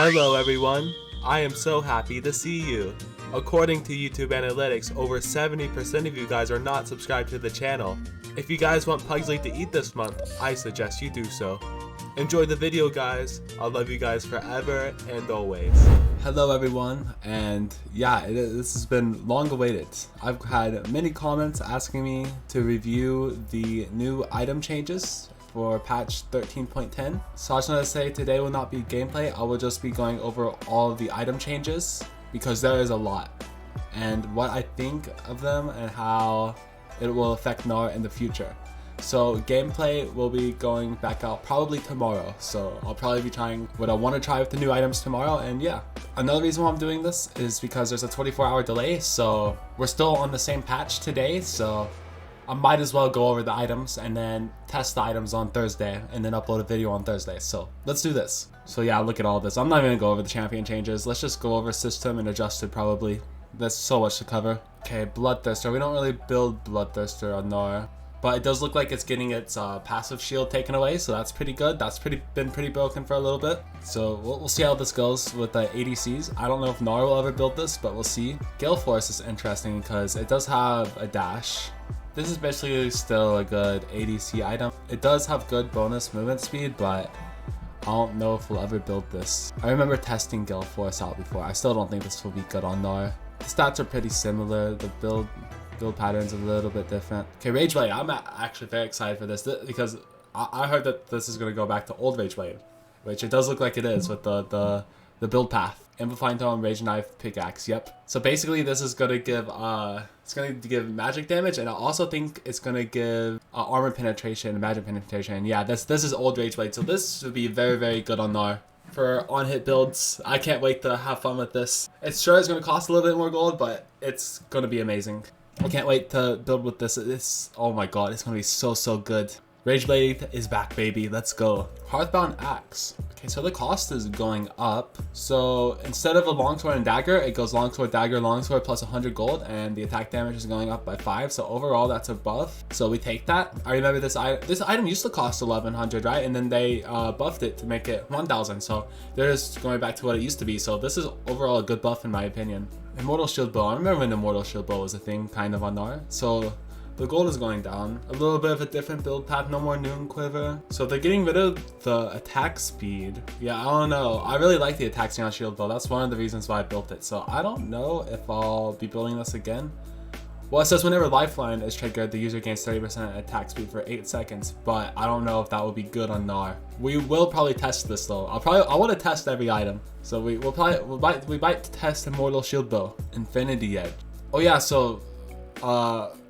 Hello everyone, I am so happy to see you. According to YouTube analytics, over 70% of you guys are not subscribed to the channel. If you guys want Pugsley to eat this month, I suggest you do so. Enjoy the video guys, I'll love you guys forever and always. Hello everyone, and yeah, this has been long awaited. I've had many comments asking me to review the new item changes for patch 13.10. So I just want to say today will not be gameplay, I will just be going over all the item changes because there is a lot and what I think of them and how it will affect Gnar in the future. So gameplay will be going back out probably tomorrow, so I'll probably be trying what I want to try with the new items tomorrow. And yeah, another reason why I'm doing this is because there's a 24-hour delay, so we're still on the same patch today, so I might as well go over the items and then test the items on Thursday and then upload a video on Thursday. So let's do this. So yeah, look at all this. I'm not even gonna go over the champion changes. Let's just go over system and adjusted probably. There's so much to cover. Okay, Bloodthirster. We don't really build Bloodthirster on Gnar, but it does look like it's getting its passive shield taken away, so that's pretty good. That's been pretty broken for a little bit. So we'll see how this goes with the ADCs. I don't know if Gnar will ever build this, but we'll see. Gale Force is interesting because it does have a dash. This is basically still a good ADC item. It does have good bonus movement speed, but I don't know if we'll ever build this. I remember testing Gale Force out before. I still don't think this will be good on Gnar. The stats are pretty similar. The build pattern's a little bit different. Okay, Rage Blade. I'm actually very excited for this because I heard that this is going to go back to old Rage Blade, which it does look like it is with the build path. Amplifying Tone, Rage Knife, Pickaxe. Yep. So basically, this is gonna give magic damage, and I also think it's gonna give armor penetration, magic penetration. Yeah, this is old Rage Blade, so this would be very, very good on Gnar for on-hit builds. I can't wait to have fun with this. It's gonna cost a little bit more gold, but it's gonna be amazing. I can't wait to build with this. Oh my god, it's gonna be so good. Rage Blade is back, baby. Let's go. Hearthbound Axe. Okay, so the cost is going up. So instead of a longsword and dagger, it goes longsword, dagger, longsword plus 100 gold, and the attack damage is going up by 5. So overall, that's a buff. So we take that. I remember this item used to cost 1100, right? And then they buffed it to make it 1000. So they're just going back to what it used to be. So this is overall a good buff in my opinion. Immortal Shield Bow. I remember when Immortal Shield Bow was a thing, kind of on Gnar. So the gold is going down. A little bit of a different build path, no more Noon Quiver. So they're getting rid of the attack speed. Yeah, I don't know. I really like the attack speed on Shield Bow. That's one of the reasons why I built it. So I don't know if I'll be building this again. Well, it says whenever Lifeline is triggered, the user gains 30% attack speed for 8 seconds, but I don't know if that will be good on Gnar. We will probably test this though. I want to test every item. So we might test Immortal Shield Bow, Infinity Edge. Oh yeah, so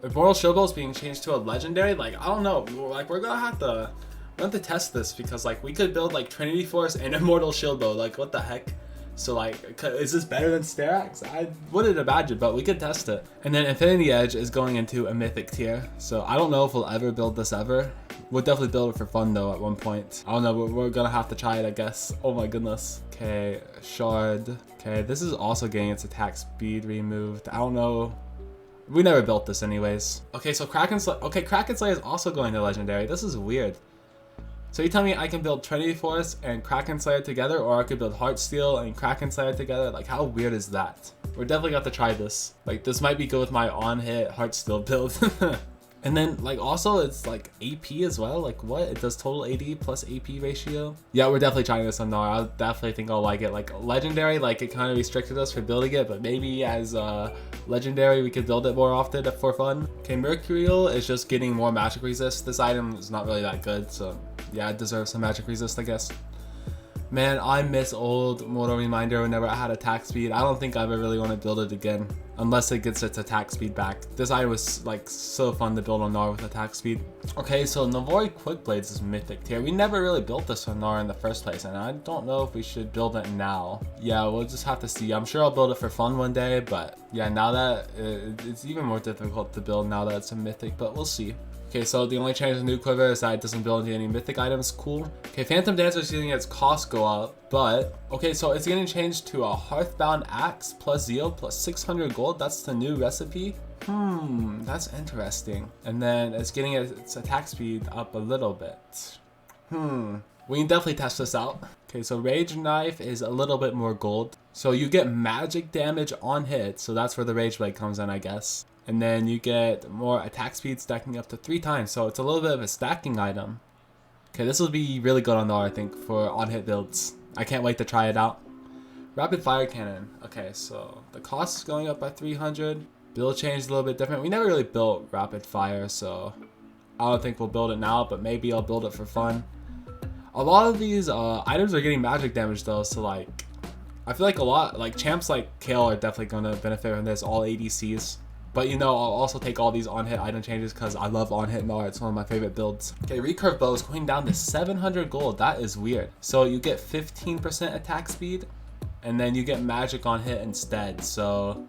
Immortal Shield Bow is being changed to a legendary. Like, I don't know. Like, we're gonna have to test this because like we could build like Trinity Force and Immortal Shield Bow. Like, what the heck? So like, is this better than Sterax? I wouldn't imagine, but we could test it. And then Infinity Edge is going into a mythic tier. So I don't know if we'll ever build this ever. We'll definitely build it for fun though at one point. I don't know, we're gonna have to try it, I guess. Oh my goodness. Okay, Shard. Okay, this is also getting its attack speed removed. I don't know. We never built this anyways. Okay, so Kraken Slayer. Okay, Kraken Slayer is also going to legendary. This is weird. So you tell me I can build Trinity Force and Kraken Slayer together, or I could build Heartsteel and Kraken Slayer together? Like, how weird is that? We're definitely got to try this. Like, this might be good with my on-hit Heartsteel build. And then, like, also it's like AP as well. Like, what? It does total AD plus AP ratio. Yeah, we're definitely trying this on Gnar. I definitely think I'll like it. Like, legendary, like, it kind of restricted us for building it, but maybe as legendary, we could build it more often for fun. Okay, Mercurial is just getting more magic resist. This item is not really that good, so yeah, it deserves some magic resist, I guess. Man, I miss old Mortal Reminder whenever I had attack speed. I don't think I ever really want to build it again unless it gets its attack speed back. This item was like so fun to build on Gnar with attack speed. Okay, so Navori Quick Blades is mythic tier. We never really built this on Gnar in the first place, and I don't know if we should build it now. Yeah, we'll just have to see. I'm sure I'll build it for fun one day, but yeah, now that it's even more difficult to build now that it's a mythic, but we'll see. Okay, so the only change in New Quiver is that it doesn't build into any mythic items. Cool. Okay, Phantom Dancer is seeing its cost go up, but okay, so it's getting changed to a Hearthbound Axe plus Zeal plus 600 gold. That's the new recipe. That's interesting. And then it's getting its attack speed up a little bit. We can definitely test this out. Okay, so Rage Knife is a little bit more gold. So you get magic damage on hit, so that's where the Rage Blade comes in, I guess. And then you get more attack speed stacking up to 3 times, so it's a little bit of a stacking item. Okay, this will be really good on Gnar, I think, for on-hit builds. I can't wait to try it out. Rapid Fire Cannon. Okay, so the cost is going up by 300. Build change is a little bit different. We never really built Rapid Fire, so I don't think we'll build it now, but maybe I'll build it for fun. A lot of these items are getting magic damage though, so like, I feel like a lot, like champs like Kale are definitely gonna benefit from this, all ADCs. But you know, I'll also take all these on-hit item changes because I love on-hit Gnar. It's one of my favorite builds. Okay, Recurve Bow is going down to 700 gold. That is weird. So you get 15% attack speed, and then you get magic on hit instead. So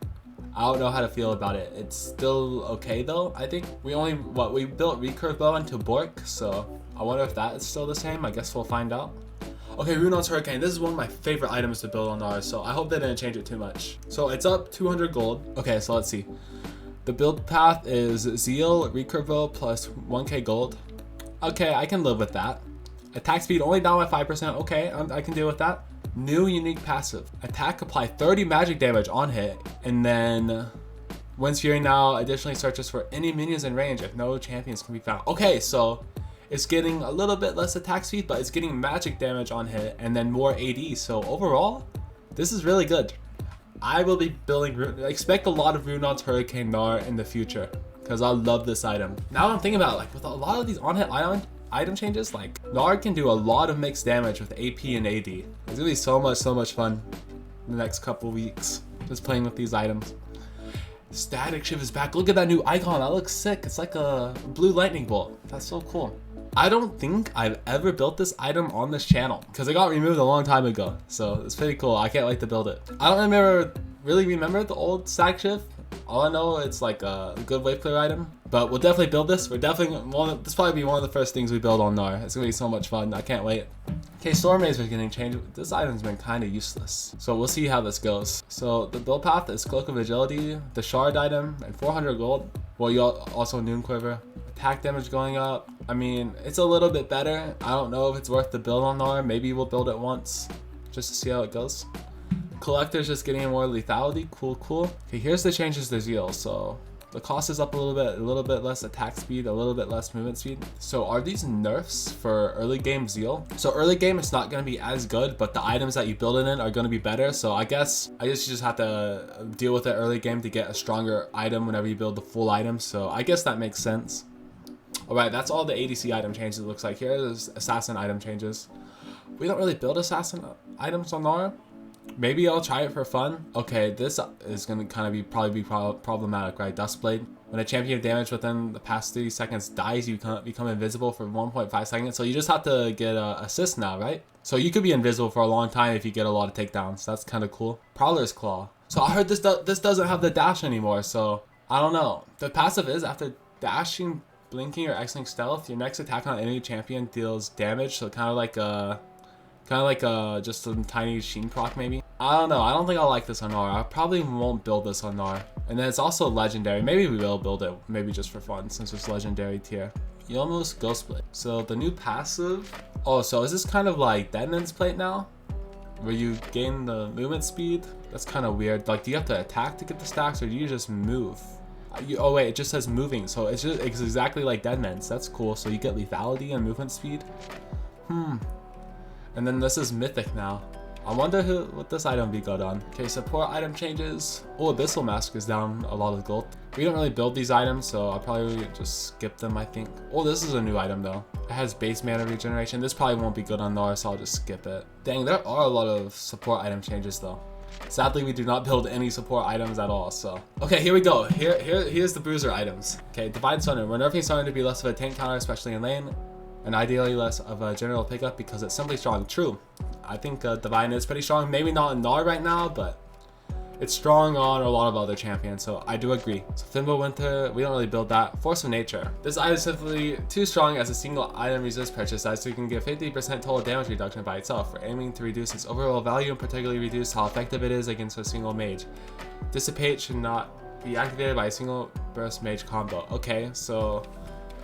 I don't know how to feel about it. It's still okay though, I think. We built Recurve Bow into Bork, so I wonder if that is still the same. I guess we'll find out. Okay, Runon's Hurricane. This is one of my favorite items to build on ours, so I hope they didn't change it too much. So it's up 200 gold. Okay, so let's see. The build path is Zeal, Recurve Bow plus 1k gold. Okay, I can live with that. Attack speed only down by 5%. Okay, I can deal with that. New unique passive. Attack apply 30 magic damage on hit, and then once Fury now additionally searches for any minions in range if no champions can be found. Okay, so it's getting a little bit less attack speed, but it's getting magic damage on hit and then more AD. So overall, this is really good. I will be building, expect a lot of Runon's Hurricane Gnar in the future because I love this item. Now I'm thinking about it, like with a lot of these on-hit item changes, like Gnar can do a lot of mixed damage with AP and AD. It's gonna be so much fun in the next couple weeks just playing with these items. Static Shiv is back. Look at that new icon. That looks sick. It's like a blue lightning bolt. That's so cool. I don't think I've ever built this item on this channel because it got removed a long time ago. So it's pretty cool. I can't wait to build it. I don't really remember the old Static Shiv. All I know, it's like a good wave clear item, but we'll definitely build this. This probably be one of the first things we build on Gnar. It's gonna be so much fun. I can't wait. Okay, Storm Razor is getting changed. This item's been kind of useless, so we'll see how this goes. So the build path is Cloak of Agility, the Shard item, and 400 gold. Well, you also Noon Quiver. Attack damage going up. I mean, it's a little bit better. I don't know if it's worth the build on Gnar. Maybe we'll build it once just to see how it goes. Collector's just getting more lethality. Cool. Okay, here's the changes to Zeal. So the cost is up a little bit less attack speed, a little bit less movement speed. So are these nerfs for early game Zeal? So early game it's not going to be as good, but the items that you build it in are going to be better. So I guess you just have to deal with it early game to get a stronger item whenever you build the full item. So I guess that makes sense. Alright, that's all the ADC item changes it looks like. Here's assassin item changes. We don't really build assassin items on Gnar. Maybe I'll try it for fun. Okay, this is gonna probably be problematic, right? Dustblade. When a champion damage within the past 30 seconds dies, you become invisible for 1.5 seconds. So you just have to get a assist now, right? So you could be invisible for a long time if you get a lot of takedowns. That's kind of cool. Prowler's Claw. So I heard this doesn't have the dash anymore, so I don't know. The passive is after dashing, blinking, or exiting stealth, your next attack on any champion deals damage. So kind of like just some tiny sheen proc maybe. I don't know. I don't think I'll like this on Gnar. I probably won't build this on Gnar. And then it's also legendary. Maybe we will build it, maybe just for fun since it's legendary tier. Yomu's Ghostblade. So the new passive. Oh, so is this kind of like Deadman's Plate now? Where you gain the movement speed? That's kind of weird. Like, do you have to attack to get the stacks or do you just move? Oh wait, it just says moving. So it's exactly like Deadman's. That's cool. So you get lethality and movement speed. And then this is mythic now. I wonder what this item would be good on. Okay, support item changes. Oh, Abyssal Mask is down a lot of gold. We don't really build these items, so I'll probably just skip them, I think. Oh, this is a new item though. It has base mana regeneration. This probably won't be good on Gnar, so I'll just skip it. Dang, there are a lot of support item changes though. Sadly, we do not build any support items at all, so. Okay, here we go. Here's the bruiser items. Okay, Divine Summon. We're nerfing Summon to be less of a tank counter, especially in lane, and ideally less of a general pickup because it's simply strong. True. I think Divine is pretty strong. Maybe not in Gnar right now, but it's strong on a lot of other champions, so I do agree. So Thimble Winter, we don't really build that. Force of Nature. This item is simply too strong as a single item resist purchase, as you can get 50% total damage reduction by itself. We're aiming to reduce its overall value and particularly reduce how effective it is against a single mage. Dissipate should not be activated by a single burst mage combo. Okay, so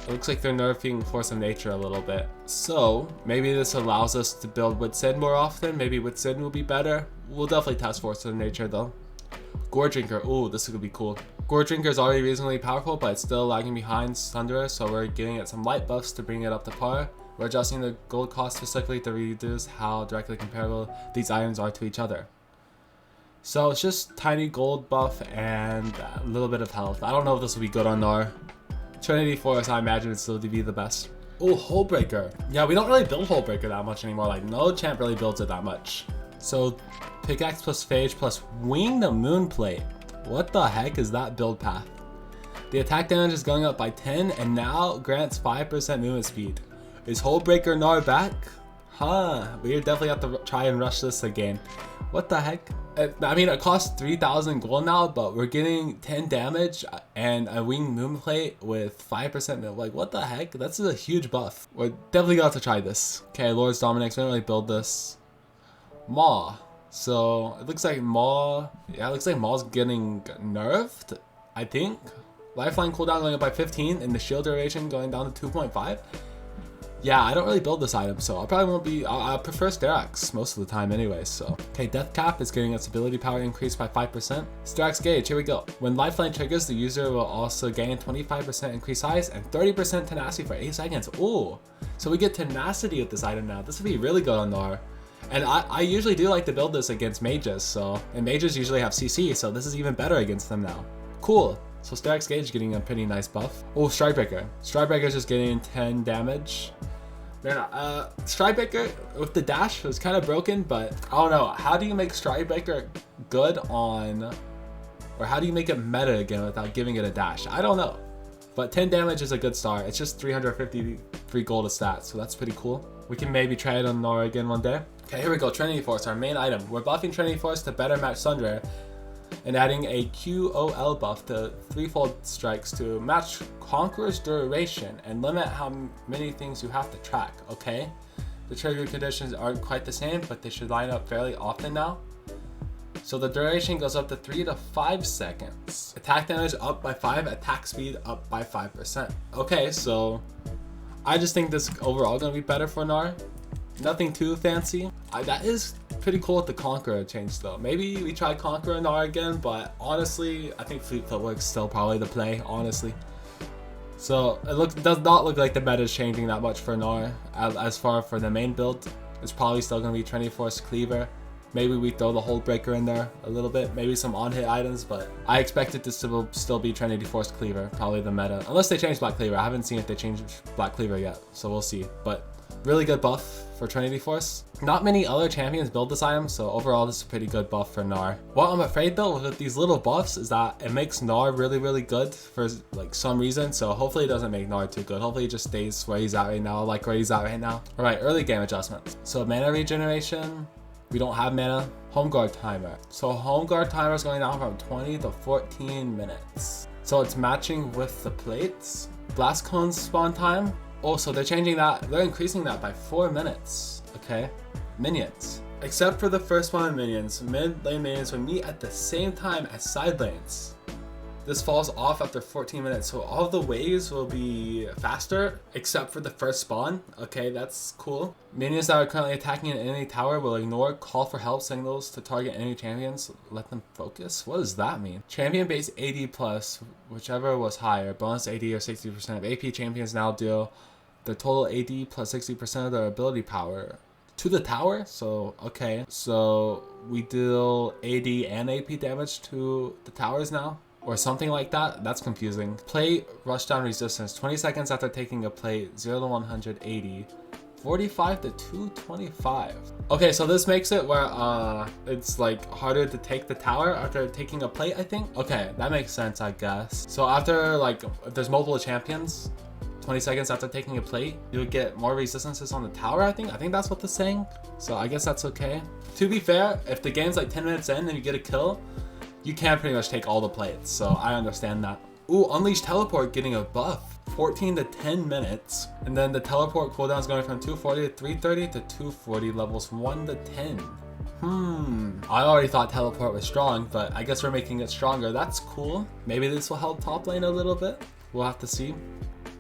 It looks like they're nerfing Force of Nature a little bit. So maybe this allows us to build with Sin more often. Maybe with Sin will be better. We'll definitely test Force of Nature though. Gore Drinker, ooh, this could be cool. Gore Drinker is already reasonably powerful, but it's still lagging behind Thunderer, so we're giving it some light buffs to bring it up to par. We're adjusting the gold cost specifically to reduce how directly comparable these items are to each other. So it's just tiny gold buff and a little bit of health. I don't know if this will be good on Gnar. Trinity Force, I imagine it's still to be the best. Oh, Hullbreaker. Yeah, we don't really build Hullbreaker that much anymore. Like, no champ really builds it that much. So, Pickaxe plus Phage plus Wing the Moonplate. What the heck is that build path? The attack damage is going up by 10 and now grants 5% movement speed. Is Hullbreaker Gnar back? Huh, we definitely have to try and rush this again. What the heck? I mean, it costs 3,000 gold now, but we're getting 10 damage and a winged moonplate with 5%. Like, what the heck? That's a huge buff. We're definitely gonna have to try this. Okay, Lord's Dominix, we didn't really build this. Maw. So, it looks like Maw, yeah, it looks like Maw's getting nerfed, I think. Lifeline cooldown going up by 15 and the shield duration going down to 2.5. Yeah, I don't really build this item, so I probably won't be, I prefer Sterak's most of the time anyway, so. Okay, Death Cap is getting its ability power increased by 5%. Sterak's Gauge, here we go. When Lifeline triggers, the user will also gain 25% increased size and 30% tenacity for 8 seconds. Ooh, so we get tenacity with this item now. This would be really good on Gnar. And I usually do like to build this against mages, so, and mages usually have CC, so this is even better against them now. Cool. So Sterak's Gauge getting a pretty nice buff. Oh, Strikebreaker. Strikebreaker is just getting 10 damage. Strikebreaker with the dash was kind of broken, but I don't know. How do you make Strikebreaker good on, or how do you make it meta again without giving it a dash? I don't know. But 10 damage is a good start. It's just 353 gold of stats, so that's pretty cool. We can maybe try it on Gnar again one day. Okay, here we go. Trinity Force, our main item. We're buffing Trinity Force to better match Thunderer and adding a QOL buff to threefold strikes to match Conqueror's duration and limit how many things you have to track, okay? The trigger conditions aren't quite the same, but they should line up fairly often now. So the duration goes up to 3 to 5 seconds. Attack damage up by 5, attack speed up by 5%. Okay, so I just think this overall gonna be better for Gnar. Nothing too fancy. That is pretty cool with the Conqueror change though. Maybe we try Conqueror Gnar again, but honestly, I think Fleet Footwork's still probably the play, honestly. So it does not look like the meta is changing that much for Gnar. As far for the main build, it's probably still gonna be Trinity Force Cleaver. Maybe we throw the Hullbreaker in there a little bit, maybe some on-hit items, but I expect it to still be Trinity Force Cleaver, probably the meta. Unless they change Black Cleaver. I haven't seen if they changed Black Cleaver yet, so we'll see. But really good buff for Trinity Force. Not many other champions build this item, so overall this is a pretty good buff for Gnar. What I'm afraid though with these little buffs is that it makes Gnar really good for like some reason, so hopefully it doesn't make Gnar too good. Hopefully it just stays where he's at right now, like where he's at right now. Alright, early game adjustments. So mana regeneration, we don't have mana. Home guard timer. So home guard timer is going down from 20 to 14 minutes. So it's matching with the plates. Blast cone spawn time. Oh, so they're changing that. They're increasing that by 4 minutes. Okay. Minions. Except for the first one of minions, mid lane minions will meet at the same time as side lanes. This falls off after 14 minutes, so all the waves will be faster, except for the first spawn. Okay, that's cool. Minions that are currently attacking an enemy tower will ignore call for help signals to target enemy champions. Let them focus? What does that mean? Champion base AD plus, whichever was higher. Bonus AD or 60% of AP champions now deal the total AD plus 60% of their ability power to the tower. So, okay. So we deal AD and AP damage to the towers now, or something like that. That's confusing. Plate rushdown resistance 20 seconds after taking a plate, 0 to 180, 45 to 225. Okay, so this makes it where it's like harder to take the tower after taking a plate, I think. Okay, that makes sense, I guess. So after like if there's multiple champions, 20 seconds after taking a plate, you'll get more resistances on the tower, I think. I think that's what they're saying. So I guess that's okay. To be fair, if the game's like 10 minutes in and you get a kill, you can pretty much take all the plates, so I understand that. Ooh, Unleash Teleport getting a buff. 14 to 10 minutes. And then the teleport cooldown is going from 240 to 330 to 240 levels 1 to 10. I already thought teleport was strong, but I guess we're making it stronger. That's cool. Maybe this will help top lane a little bit. We'll have to see.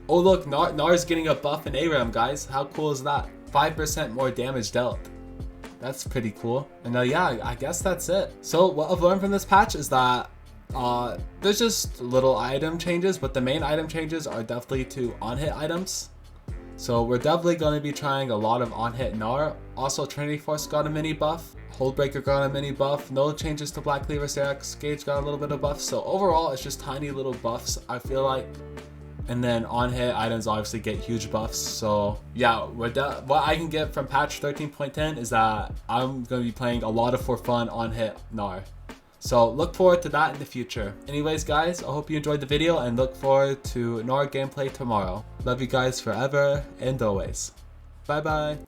Oh look, Gnar's getting a buff in ARAM, guys. How cool is that? 5% more damage dealt. That's pretty cool. And yeah, I guess that's it. So what I've learned from this patch is that there's just little item changes, but the main item changes are definitely to on-hit items. So we're definitely going to be trying a lot of on-hit Gnar. Also, Trinity Force got a mini buff. Holdbreaker got a mini buff. No changes to Black Cleaver Serex. Gage got a little bit of buff. So overall, it's just tiny little buffs, I feel like. And then on-hit items obviously get huge buffs. So yeah, what I can get from patch 13.10 is that I'm going to be playing a lot of for fun on-hit Gnar. So look forward to that in the future. Anyways guys, I hope you enjoyed the video and look forward to Gnar gameplay tomorrow. Love you guys forever and always. Bye bye.